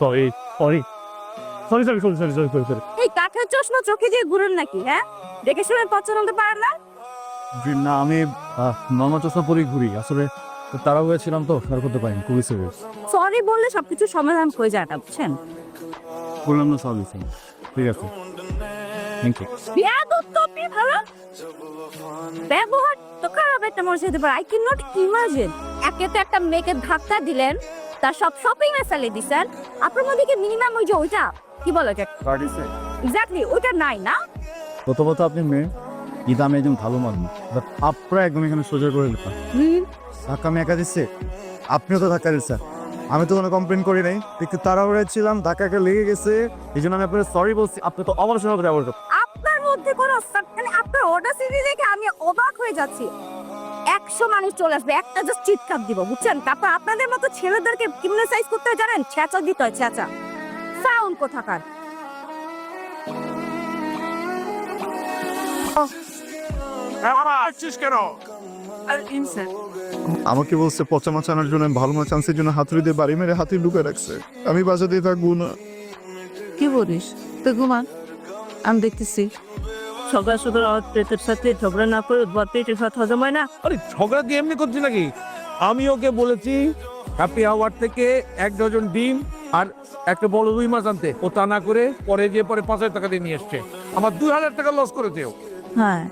Sorry sorry sorry sorry sorry sorry sorry sorry sorry এই কাঠের চশমা চোখে দিয়ে ঘুরেন নাকি? হ্যাঁ, দেখে শুনে পথ চলতে পারেন না? না আমি নর্মাল চশমা পরেই ঘুরি আসলে তারা হয়েছিলাম তো আর করতে পারিনি খুবই সিরিয়াস সরি বললে সবকিছু সমাধান হয়ে যায় না, বুঝছেন? বললাম না সরি ঠিক আছে থ্যাংক ইউ বেয়াদব তো আপনি, ভালো ব্যবহার তো খারাপ একটা মানুষ হতে পারে। I can not imagine. একে তো একটা মেয়েকে ধাক্কা দিলেন, তার সব শপিং এ ফেলে দিছেন। আপনার মধ্যে কি মিনিমাম ওই যে ওইটা কি বলে যে এক্স্যাক্টলি ওইটা নাই না? প্রথমত আপনি মেয়ে কিন্তু আমি একজন ভালো মানুষ বাট আপনারা একদম এখানে সোজা করে দিতাম ধাক্কা আমি একা দিচ্ছি আপনিও তো ধাক্কা দিচ্ছেন আমি তো কোনো কমপ্লেন করি নাই একটু তাড়াহুড়া ছিলাম ধাক্কাকে লেগে গেছে এই জন্য আমি আপনার সরি বলছি আপনি তো অবশ্যই হবে ব্যবহার করবেন আপনার মধ্যে কোনো মানে আপনার অডাসিটি দেখে আমি অবাক হয়ে যাচ্ছি। 100 মানুষ চলে আসবে, একটা জাস্ট চিৎকার দিব, বুঝছেন? তারপর আপনাদের মতো ছেলেদেরকে ক্রিমিনালাইজ করতে হয় জানেন? ছ্যাঁচা দিতে হয়, ছ্যাঁচা সাউন্ড কোথাকার। আমাকে বলছে পচা মাছ আনার জন্য ভালো মাছ আনছে জন্য হাতুড়ি দিয়ে বাড়ি মেরে হাতুড়ি লুকে রাখছে আমি বাসা দিয়ে থাকবো না। কি বলিস? তো ঘুমান, আমি দেখতেছি। সকাল সকাল আমার পেটের সাথে ঝগড়া না করে পেটের ভাত হজম হয় না। আরে ঝগড়া কি এমনি করছি নাকি? আমি ওকে বলেছি হ্যাপি আওয়ার থেকে 1 ডজন ডিম আর একটা বড় রুই মাছ আনতে, ও তা না করে পরে 5,000 টাকা দিয়ে নিয়ে এসছে। আমার 2,000 টাকা লস করেছে ও। হ্যাঁ,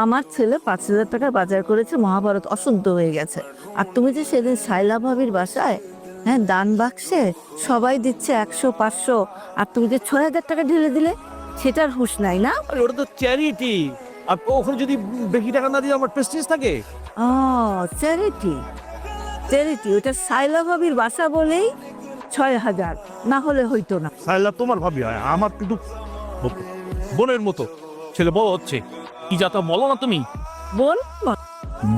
আমার ছেলে 5,000 টাকা বাজার করেছে, মহাভারত অশুদ্ধ হয়ে গেছে। আর তুমি যে সেদিন শাইলা ভাবির বাসায় হ্যাঁ দান বাক্সে সবাই দিচ্ছে 100 500 আর তুমি যে 6,000 টাকা ঢেলে দিলে, সেটার হুঁশ নাই না? আরে ওটা তো চ্যারিটি, আর ওখানে যদি বেশি টাকা না দিয়ে আমার প্রেস্টিজ থাকে। ও চ্যারিটি, চ্যারিটি ওটা শাইলা ভাবির বাসা বলেই 6,000, না হলে হইতো না। সাইলা তোমার ভাবি হয়, আমার কিন্তু বোনের মতো। ছেলে বড় হচ্ছে, কি যাতা বলো না তুমি। বোন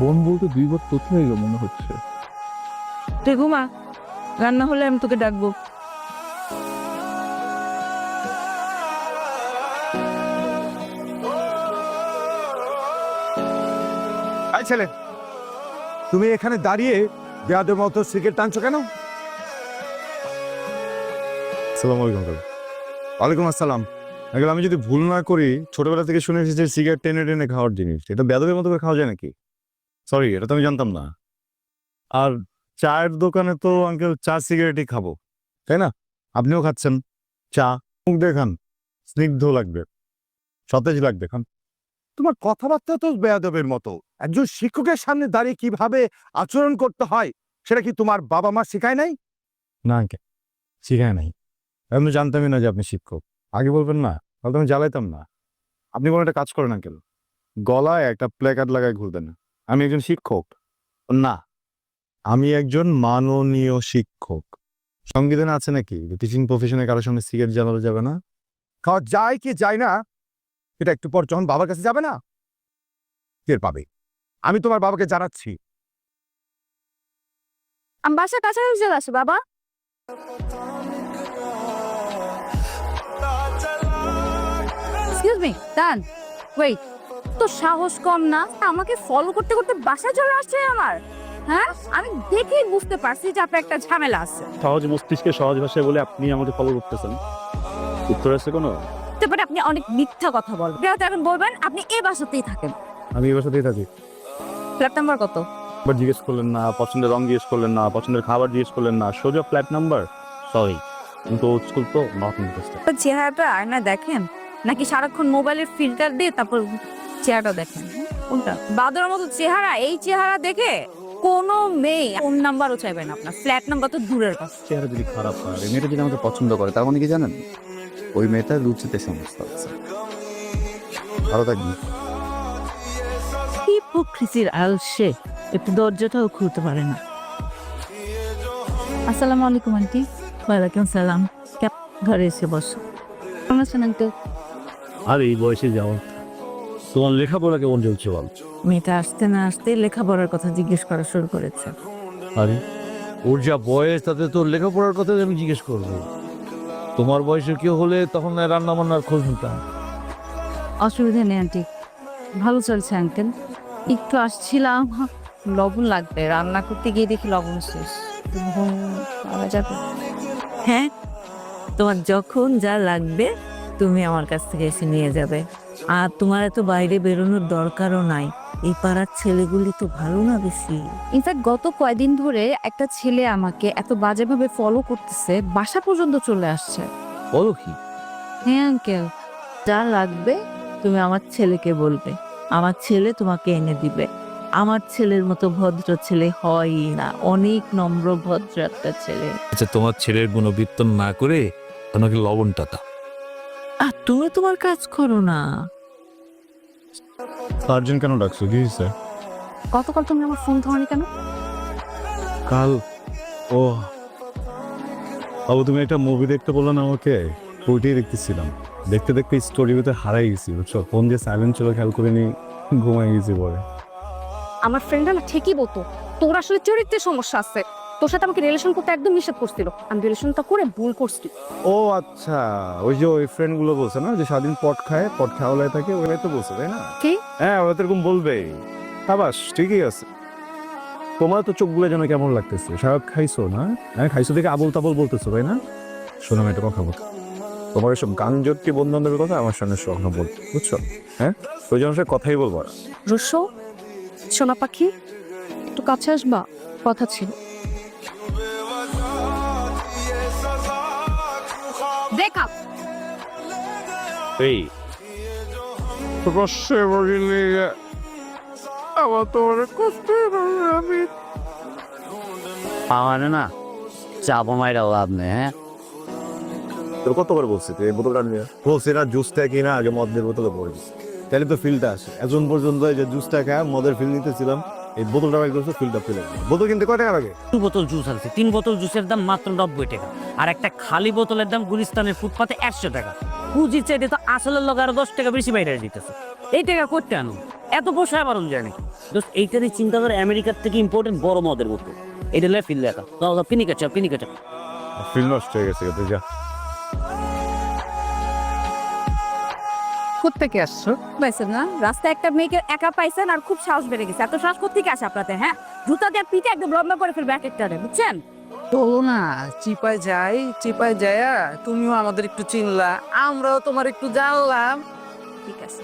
বোন বলতে 2 বার তথ্য হয়ে গেল মনে হচ্ছে। তুই ঘুমা, রান্না হলে আমি তোকে ডাকবো। এই ছেলে, তুমি এখানে দাঁড়িয়ে বেয়াদের মতো সিগারেট টানছো কেন? আসসালামু আলাইকুম কাকা। ওয়ালাইকুম আসসালাম। আঙ্কেল আমি যদি ভুল না করি ছোটবেলা থেকে শুনে এসেছি সিগারেট টেনে টেনে খাওয়ার জিনিস, এটা বেয়াদবের মতো করে খাওয়া যায় নাকি? সরি এটা তো আমি জানতাম না। আর চায়ের দোকানে তো আঙ্কেল চা সিগারেটই খাবো, তাই না? আপনিও খাচ্ছেন চা, মুখ দেখান স্নিগ্ধ লাগবে, সতেজ লাগবে খান। তোমার কথাবার্তা তো বেয়াদবের মতো। একজন শিক্ষকের সামনে দাঁড়িয়ে কিভাবে আচরণ করতে হয় সেটা কি তোমার বাবা মা শেখায় নাই? না আঙ্কেল শিখায় নাই, আমি তো জানতামই না যে আপনি শিক্ষক। আগে বলবেন না, তাহলে তো আমি জ্বালাইতাম না। আপনি কোনো একটা কাজ করেন আঙ্কেল, গলায় একটা প্ল্যাকার্ড লাগায় ঘুরবেন, আমি একজন শিক্ষক। না, আমি একজন মাননীয় শিক্ষক। সংবিধানে আছে নাকি টিচিং প্রফেশনে কারোর সামনে সিগারেট জ্বালানো যাবে না? খাওয়া যায় কি যায় না এটা একটু পর যখন বাবার কাছে যাবে না টের পাবে। আমি তোমার বাবাকে জানাচ্ছি। আমি বাসার কাছাকাছি চলে আসি বাবা। এক্সকিউজ মি, ডান ওয়েট। তো সাহস কম না, আমাকে ফলো করতে করতে বাসায় চলে আসছে আমার। হ্যাঁ, আমি দেখেই বুঝতে পারছি যে আপনার একটা ঝামেলা আছে। সহজ মস্তিষ্কে সহজ ভাষায় বলে আপনি আমাকে ফলো করতেছেন, উত্তর আছে কোনো? তারপরে আপনি অনেক মিথ্যা কথা বলবেন। যেহেতু এখন বলবেন আপনি এই বাসাতেই থাকেন। আমি এই বাসাতেই থাকি। ফ্ল্যাট নাম্বার কত? এবার জিজ্ঞেস করলেন না, পছন্দের রং জিজ্ঞেস করলেন না, পছন্দের খাবার জিজ্ঞেস করলেন না, সোজা ফ্ল্যাট নাম্বার। সরি কিন্তু ওল্ড স্কুল তো নট ইন্টারেস্টেড। তো চেহারাটা আয়না দেখেন নাকি সারাক্ষণ মোবাইলের ফিল্টার দিয়ে তারপর চেহারাটা দেখেন? কোনটা? বাদরের মতো চেহারা, এই চেহারা দেখে কোনো মেয়ে ফোন নাম্বারও চাইবে না আপনার, ফ্ল্যাট নাম্বার তো দূরের কথা। চেহারা যদি খারাপ হয়, এই মেয়েটা যদি আমাকে পছন্দ করে তার মানে কি জানেন, ওই মেয়েটার রুচিতে সমস্যা আছে। ভালো থাকবি। কি প্রকৃতির আলসে, একটু দরজাটাও খুলতে পারে না। আসসালামু আলাইকুম আন্টি। ওয়ালাইকুম সালাম। ঘরে এসে বসো। কেমন আছেন আঙ্কেল? আর এই বয়সে যাওয়া, তোমার লেখাপড়া কেমন চলছে বল? মেয়েটা আসতে না আসতে লেখাপড়ার কথা জিজ্ঞেস করা শুরু করেছে। আরে ওর যা বয়স তাতে তোর লেখাপড়ার কথা আমি জিজ্ঞেস করবো? তোমার বয়সের কেউ হলে তখন রান্না বান্নার খোঁজ নিতাম। অসুবিধা নেই আন্টি, ভালো চলছে আঙ্কেল। একটু আসছিলাম, লবণ লাগবে, রান্না করতে গিয়ে দেখি লবণ শেষ। ঘুম পাওয়া যাবে? হ্যাঁ তোমার যখন যা লাগবে তুমি আমার কাছ থেকে এসে নিয়ে যাবে। আর তোমার এত বাইরে বেরোনোর দরকারও নাই, এই পাড়ার ছেলেগুলি তো ভালো না বেশি। ইনফ্যাক্ট গত কয়দিন ধরে একটা ছেলে আমাকে এত বাজেভাবে ফলো করতেছে, বাসা পর্যন্ত চলে আসছে। বলো কি? হ্যাঁ আঙ্কেল, যা লাগবে তুমি আমার ছেলেকে বলবে, আমার ছেলে তোমাকে এনে দিবে। আমার ছেলের মতো ভদ্র ছেলে হয়ই না, অনেক নম্র ভদ্র একটা ছেলে। আচ্ছা, তোমার ছেলের গুণবৃত্তন না করে তোমাকে লবণটা দাও। আর তুমি তোমার কাজ করো না। সার্জন কেন ডাকছো? কি স্যার? গতকাল তুমি আমার ফোন ধরনি কেন? কাল ও বাবু, তুমি একটা মুভি দেখতে বললো না আমাকে, ওইটাই দেখতেছিলাম। দেখতে দেখতে স্টোরির ভিতরে হারাই গেছি, বুঝছো? ফোন দিয়ে সাইলেন্ট ছিল, খেয়াল করে নি, ঘুমাই গেছি পরে। আমার ফ্রেন্ডরা না ঠিকই বলতো তোর আসলে চরিত্রের সমস্যা আছে, তোর সাথে আমাকে রিলেশন করতে একদম নিষেধ করছিল। আমি রিলেশনটা করে ভুল করছি। ও আচ্ছা, ওই যে ওই ফ্রেন্ড গুলো বলছে না যে সারাদিন পট খায়, পট খাওয়ালায় থাকে, ওই তো বলছে, তাই না? কি? হ্যাঁ, ওরা তো এরকম বলবে। আবাস ঠিকই আছে। তোমার তো চোখগুলো যেন কেমন লাগতেছে, সারাপ খাইছো না? হ্যাঁ, খাইছো দেখে আবল তাবল বলতেছো, তাই না? শোনো, আমি একটা কথা বলতে, তোমার এসব গান জটকি বন্ধু বান্ধবের কথা আমার সামনে স্বপ্ন বল, বুঝছো? হ্যাঁ, ওই জন্য সে কথাই বলবো না। রুশো, সোনা পাখি, একটু কাছে আসবা, কথা ছিল। দেখা এই রসে বলিলে আমার তোমার কষ্ট, আমি আমার না চাপ মাইরা লাভ নেই। হ্যাঁ, তোর কতবার বলছি তুই এই বোতলটা নিয়ে? বলছি না জুসটা কিনা আগে মদের বোতলে পড়ে গেছে, তাহলে তো ফিলটা আসে। এখন পর্যন্ত এই যে জুসটা খায় মদের ফিল নিতেছিলাম, এই বোতলটা বাইর করছে, ফিলটা ফেলে গেছে। বোতল কিনতে কয় টাকা লাগে? 2 বোতল জুস আছে, 3 বোতল জুসের দাম মাত্র 90 টাকা, আর একটা খালি বোতলের দাম গুলিস্তানের ফুটপাতে 100 টাকা। পুঁজির চাইতে তো আসলের লগে আরো 10 টাকা বেশি বাইরে দিতেছে। এই টাকা করতে আনো, এত পোষায় বারণ যায় নাকি? দোস্ত, এইটারই চিন্তা করে আমেরিকার থেকে ইম্পোর্টেন্ট বড় মদের বোতল, এটা লে ফিল লেখা দাও, পিনি কাটা। ফিল নষ্ট হয়ে গেছে, তুই যা। কোত্থেকে আসছো? পাইছেন না, রাস্তায় একটা মেয়েকে একা পাইছেন আর খুব সাহস বেড়ে গেছে। এত সাহস কোত্থেকে আসে আপনাদের? হ্যাঁ, জুতা দিয়ে পিঠে একদম লম্বা করে ফেলবে এক একটারে, বুঝছেন? চলো না, চিপায় যাই, চিপায় যায়া তুমিও আমাদের একটু চিনলা, আমরাও তোমার একটু জানলাম। ঠিক আছে।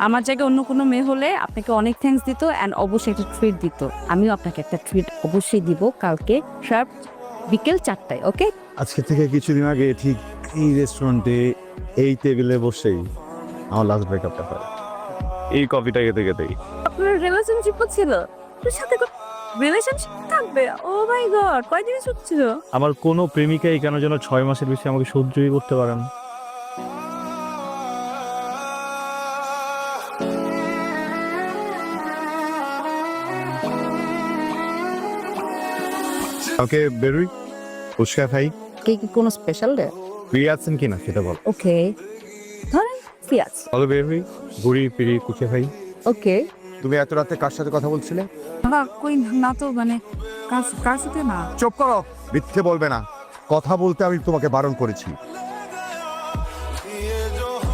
আমার জায়গায় অন্য কোনো মেয়ে হলে আপনাকে অনেক থ্যাঙ্কস দিত অ্যান্ড অবশ্যই একটা ট্রিট দিত। আমিও আপনাকে একটা ট্রিট অবশ্যই দিব কালকে শার্প বিকেল 4টায়। ওকে? আজকে থেকে কিছুদিন আগে ঠিক এই রেস্টুরেন্টে এই টেবিলে বসেই আমার লাস্ট ব্রেকআপটা হয়, এই কফিটা খেতে খেতেই। আপনার রিলেশনশিপ ছিল? তোর সাথে রিলেশনশিপ থাকবে? ও মাই গড, কয়দিন ছিল? আমার কোনো প্রেমিকাই কেন যেন 6 মাসের বেশি আমাকে সহ্যই করতে পারে না। ওকে, বেরোই, ফুচকা খাই। কে কি কোনো স্পেশাল ডে? ফ্রি আছেন কিনা সেটা বল। ওকে, ধরেন পিয়াজ। চলো বেরোই, ঘুরি ফিরি, কুচে খাই। ওকে। তুমি এত রাতে কার সাথে কথা বলছিলে? না কই না তো, মানে কার সাথে না। চুপ করো, মিথ্যে বলবে না। কথা বলতে আমি তোমাকে বারণ করেছি।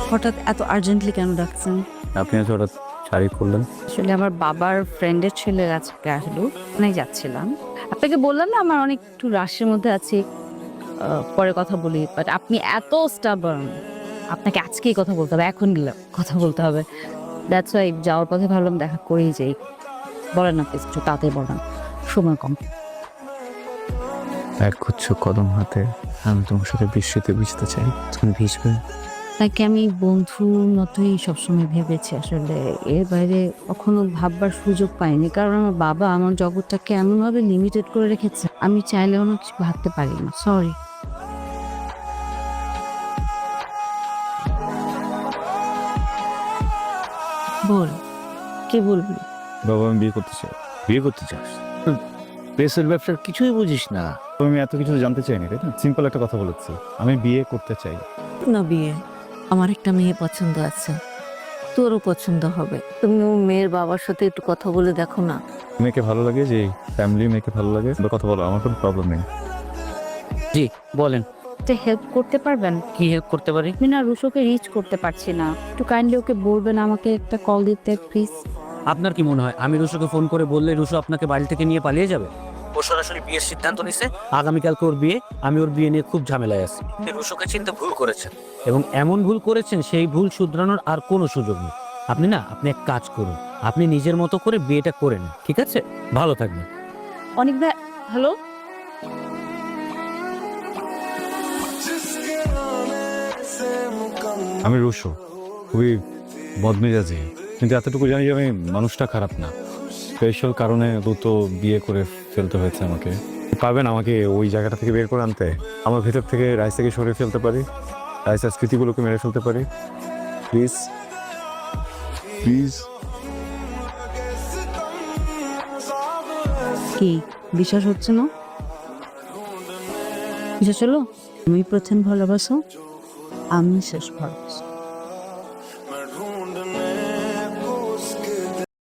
হঠাৎ এত আর্জেন্টলি কেন ডাকছেন? আপনি আজ হঠাৎ শাড়ি করলেন? আসলে আমার বাবার ফ্রেন্ডের ছেলে আজকে আসলো, ওখানে যাচ্ছিলাম। আপনাকে বললাম না আমার অনেক একটু রাশের মধ্যে আছি, পরে কথা বলি। বাট আপনি এত স্টাবার্ন, আপনাকে আজকেই কথা বলতে হবে, এখন কথা বলতে হবে। দ্যাটস ওয়াই যাওয়ার পথে ভাবলাম দেখা করেই যাই। বলেন না প্লিজ, একটু তাড়াতাড়ি বলেন, সময় কম। এক গুচ্ছ কদম হাতে আমি তোমার সাথে বৃষ্টিতে ভিজতে চাই, তুমি ভিজবে? তাকে আমি বন্ধুর মতোই সবসময় ভেবেছি। আসলে এর বাইরে কখনো ভাববার সুযোগ পাইনি, কারণ আমার বাবা আমার জগৎটাকে এমনভাবে লিমিটেড করে রেখেছে, আমি চাইলেও না কিছু ভাবতে পারি না। সরি। বল, কি বলবি? বাবা, আমি বিয়ে করতে চাই। বিয়ে করতে চাস? প্রেসের ব্যবসার কিছুই বুঝিস না। আমি এত কিছু জানতে চাইনি, তাই না? সিম্পল একটা কথা বলেছি, আমি বিয়ে করতে চাই। না বিয়ে, আমার একটা মেয়ে পছন্দ আছে, তোরও পছন্দ হবে। তুমি ও মেয়ের বাবার সাথে একটু কথা বলে দেখো না। মেয়েকে ভালো লাগে, যে ফ্যামিলি মেয়েকে ভালো লাগে, কথা বলো, আমার কোনো প্রবলেম নেই। জি বলেন, একটা হেল্প করতে পারবেন? কি হেল্প করতে পারি? আমি না রুশোকে রিচ করতে পারছি না, একটু কাইন্ডলি ওকে বলবেন আমাকে একটা কল দিতে প্লিজ। আপনার কি মনে হয় আমি রুশোকে ফোন করে বললে রুশো আপনাকে বাড়ি থেকে নিয়ে পালিয়ে যাবে? ও সরাসরি বিয়ের সিদ্ধান্ত নিছে। আগামীকালকে ওর বিয়ে, আমি ওর বিয়ে নিয়ে খুব ঝামেলায় আছি। রুশোকে চিন্তা ভুল করেছেন, এবং এমন ভুল করেছেন সেই ভুল শুধরানোর আর কোনো সুযোগ নেই। আপনি এক কাজ করুন, আপনি নিজের মতো করে বিয়েটা করে নিন, ঠিক আছে? ভালো থাকবেন। অনেক হ্যালো, আমি রুশো, খুবই বদমেজাজি, কিন্তু এতটুকু জানি যে আমি মানুষটা খারাপ না। স্পেশাল কারণে দ্রুত বিয়ে করে ফেলতে হয়েছে আমাকে। পারবেন আমাকে ওই জায়গাটা থেকে বের করে আনতে? আমার ভেতর থেকে রাইসাকে সরিয়ে ফেলতে পারি, রাইসার স্মৃতিগুলোকে মেরে ফেলতে পারি। Please please. কি বিশ্বাস হচ্ছে না? বিশ্বাস হলো? তুমি প্রথম ভালোবাসো, আমি শেষ ভালোবাসো।